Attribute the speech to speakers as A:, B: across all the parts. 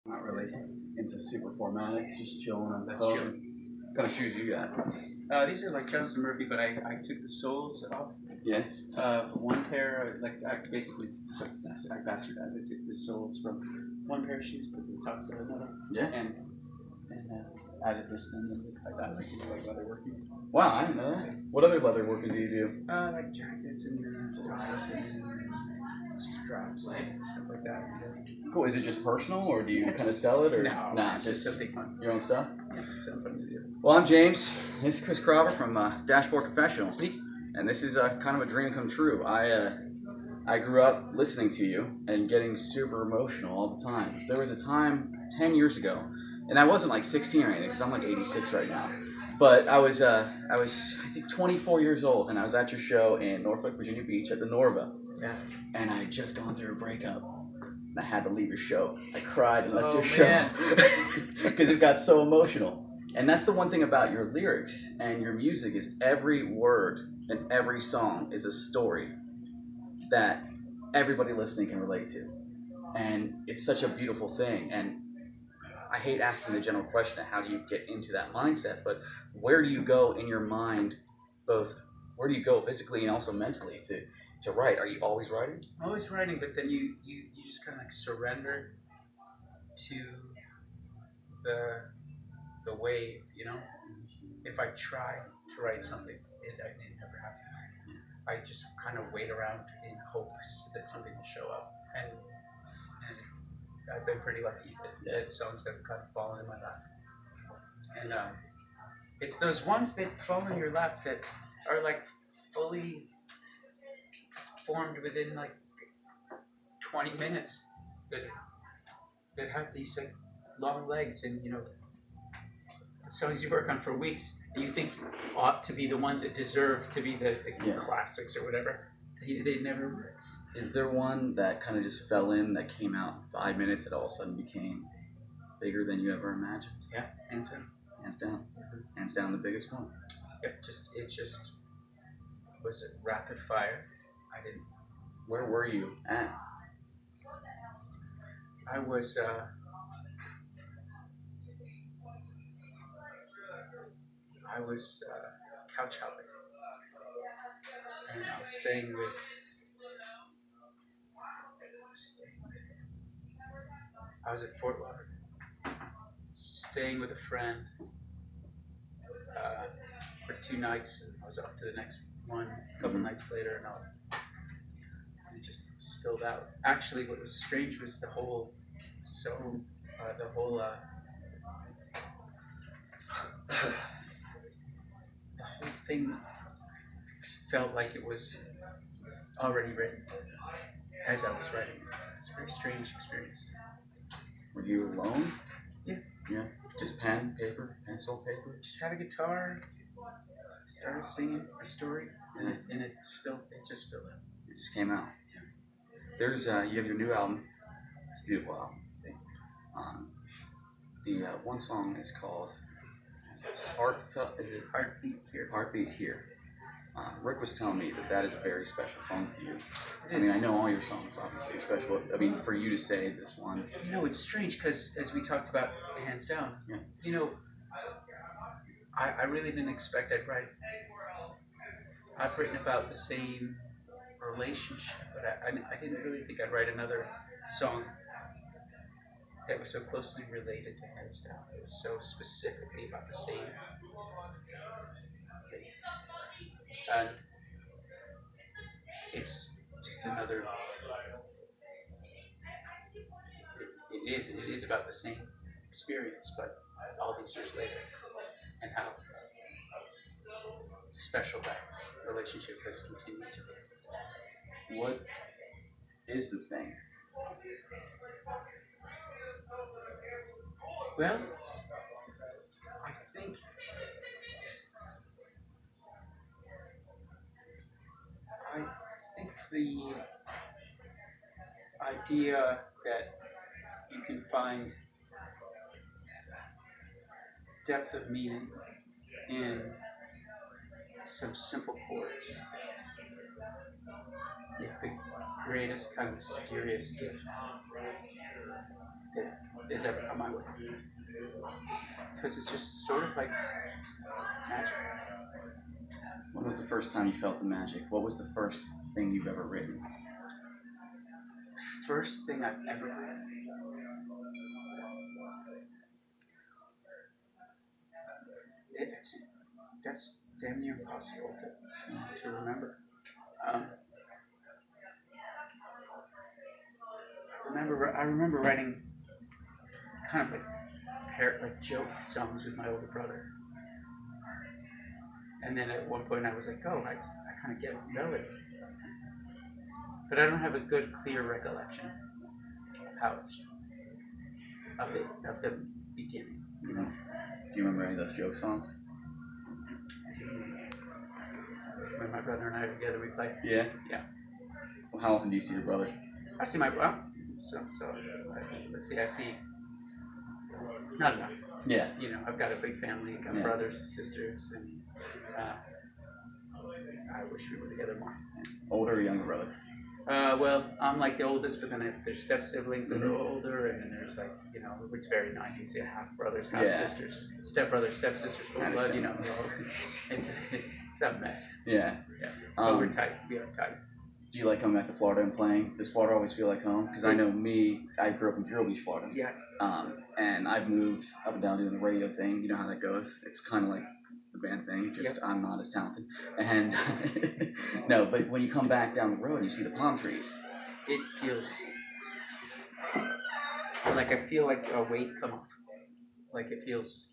A: Not really into super formatics, just chilling on the
B: That's
A: phone.
B: chill.
A: What kind of shoes you got?
B: These are like Justin Murphy, but I took the soles off.
A: Yeah.
B: One pair, I basically I bastardized. I took the soles from one pair of shoes, put the tops of another.
A: Yeah.
B: And added this thing and look like that, like leather working.
A: Wow, I didn't know that. What other leather working do you do?
B: Like jackets and ties and straps and stuff like that.
A: Cool. Is it just personal, or do you kind of sell it, or
B: no?
A: Nah,
B: just something fun.
A: Your own stuff.
B: Yeah, something fun to do.
A: Well, I'm James. This is Chris Carrabba from Dashboard Confessional.
B: Sweet.
A: And this is kind of a dream come true. I grew up listening to you and getting super emotional all the time. There was a time 10 years ago, and I wasn't like 16 or anything, because I'm like 86 right now. But I was I think 24 years old, and I was at your show in Norfolk, Virginia Beach at the Norva.
B: Yeah.
A: And I had just gone through a breakup. And I had to leave your show. I cried and left your
B: man.
A: show because it got so emotional. And that's the one thing about your lyrics and your music is every word and every song is a story that everybody listening can relate to. And it's such a beautiful thing. And I hate asking the general question of how do you get into that mindset, but where do you go in your mind, both where do you go physically and also mentally to write? Are you always writing?
B: I'm always writing, but then you just kind of like surrender to the wave, you know? If I try to write something, it never happens. I just kind of wait around in hopes that something will show up. And I've been pretty lucky that songs have kind of fallen in my lap. And it's those ones that fall in your lap that are like fully formed within like 20 minutes that have these like long legs, and you know, the songs you work on for weeks and you think ought to be the ones that deserve to be the classics or whatever, they never works.
A: Is there one that kind of just fell in, that came out in 5 minutes, that all of a sudden became bigger than you ever imagined?
B: Yeah, hands down.
A: Hands down. Hands down the biggest one.
B: Yep, it just was a rapid fire.
A: Where were you at?
B: I was couch hopping, and I was staying with I was at Fort Lauderdale, staying with a friend for 2 nights, and I was off to the next one a couple nights later, and it just spilled out. Actually, what was strange was the whole thing felt like it was already written as I was writing it. It was a very strange experience.
A: Were you alone?
B: Yeah.
A: Yeah. Just pen, paper, pencil, paper?
B: Just had a guitar, started singing a story, and it just spilled out.
A: It just came out. Yeah. There's you have your new album. It's a beautiful album. The one song is called Heartfelt. Is it
B: Heartbeat Here?
A: Heartbeat Here. Rick was telling me that is a very special song to you.
B: It
A: I
B: is.
A: mean, I know all your songs obviously are special. I mean, for you to say this one.
B: You know, it's strange because as we talked about, hands down.
A: Yeah.
B: You know, I really didn't expect I'd write. I've written about the same relationship, but I didn't really think I'd write another song that was so closely related to hands down. It was so specifically about the same thing. And it's just another. It is about the same experience, but all these years later, and how special that relationship has continued to be.
A: What is the thing?
B: Well, I think the idea that you can find depth of meaning in some simple chords is the greatest kind of mysterious gift that has ever come my way. Because it's just sort of like magic.
A: When was the first time you felt the magic? What was the first thing you've ever written?
B: First thing I've ever read. That's damn near impossible to remember. I remember writing kind of like joke songs with my older brother. And then at one point I was like, oh, I kind of get melody. But I don't have a good, clear recollection of how it's of the beginning. You know.
A: Do you remember any of those joke songs?
B: When my brother and I are together, we play.
A: Yeah.
B: Yeah.
A: Well, how often do you see your brother?
B: I see my brother. Let's see. I see. Not enough.
A: Yeah.
B: You know, I've got a big family. I've got brothers, sisters, and I wish we were together more.
A: Older or younger brother?
B: Well, I'm like the oldest, but then there's step siblings that are older, and then there's like, you know, it's very 90s. You half brothers, half sisters, step brothers, step sisters, full blood. You know, it's a mess.
A: Yeah.
B: But we're tight. We are tight.
A: Do you like coming back to Florida and playing? Does Florida always feel like home? Because I know me, I grew up in Vero Beach, Florida.
B: Yeah.
A: And I've moved up and down doing the radio thing. You know how that goes. It's kind of like the band thing, just I'm not as talented. And no, but when you come back down the road and you see the palm trees,
B: it feels like I feel like a weight come off. Like it feels.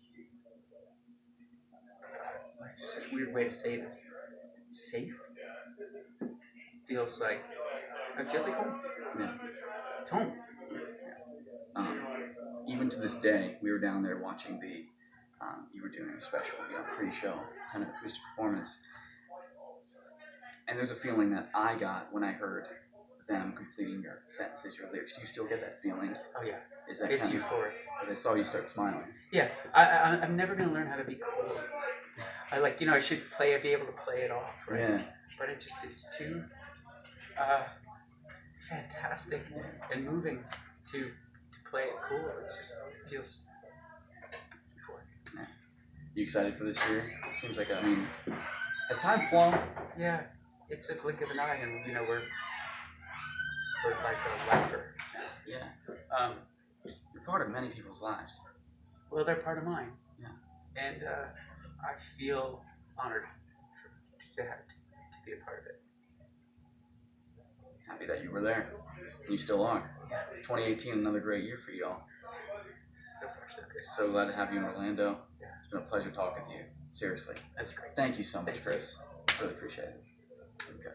B: It's just such a weird way to say this. Safe. It feels like home.
A: Yeah.
B: It's home.
A: Even to this day, we were down there watching the. You were doing a special, pre-show kind of acoustic performance, and there's a feeling that I got when I heard them completing your sentences, your lyrics. Do you still get that feeling?
B: Oh yeah.
A: Is that
B: it's
A: kind
B: euphoric?
A: Because I saw you start smiling.
B: Yeah, I'm never gonna learn how to be cool. I I should be able to play it off, right?
A: Yeah.
B: But it's too fantastic and moving to play it cool. It feels euphoric.
A: Yeah. You excited for this year? It seems like has time flown?
B: Yeah, it's a blink of an eye, and we're like a lifer.
A: Yeah. You're part of many people's lives.
B: Well, they're part of mine.
A: Yeah.
B: And I feel honored to be a part of it.
A: Happy that you were there. And you still are.
B: Yeah.
A: 2018, another great year for y'all.
B: So far, so good.
A: So glad to have you in Orlando.
B: Yeah.
A: It's been a pleasure talking to you. Seriously.
B: That's great.
A: Thank you so much,
B: Thank
A: Chris. Really appreciate it. Okay.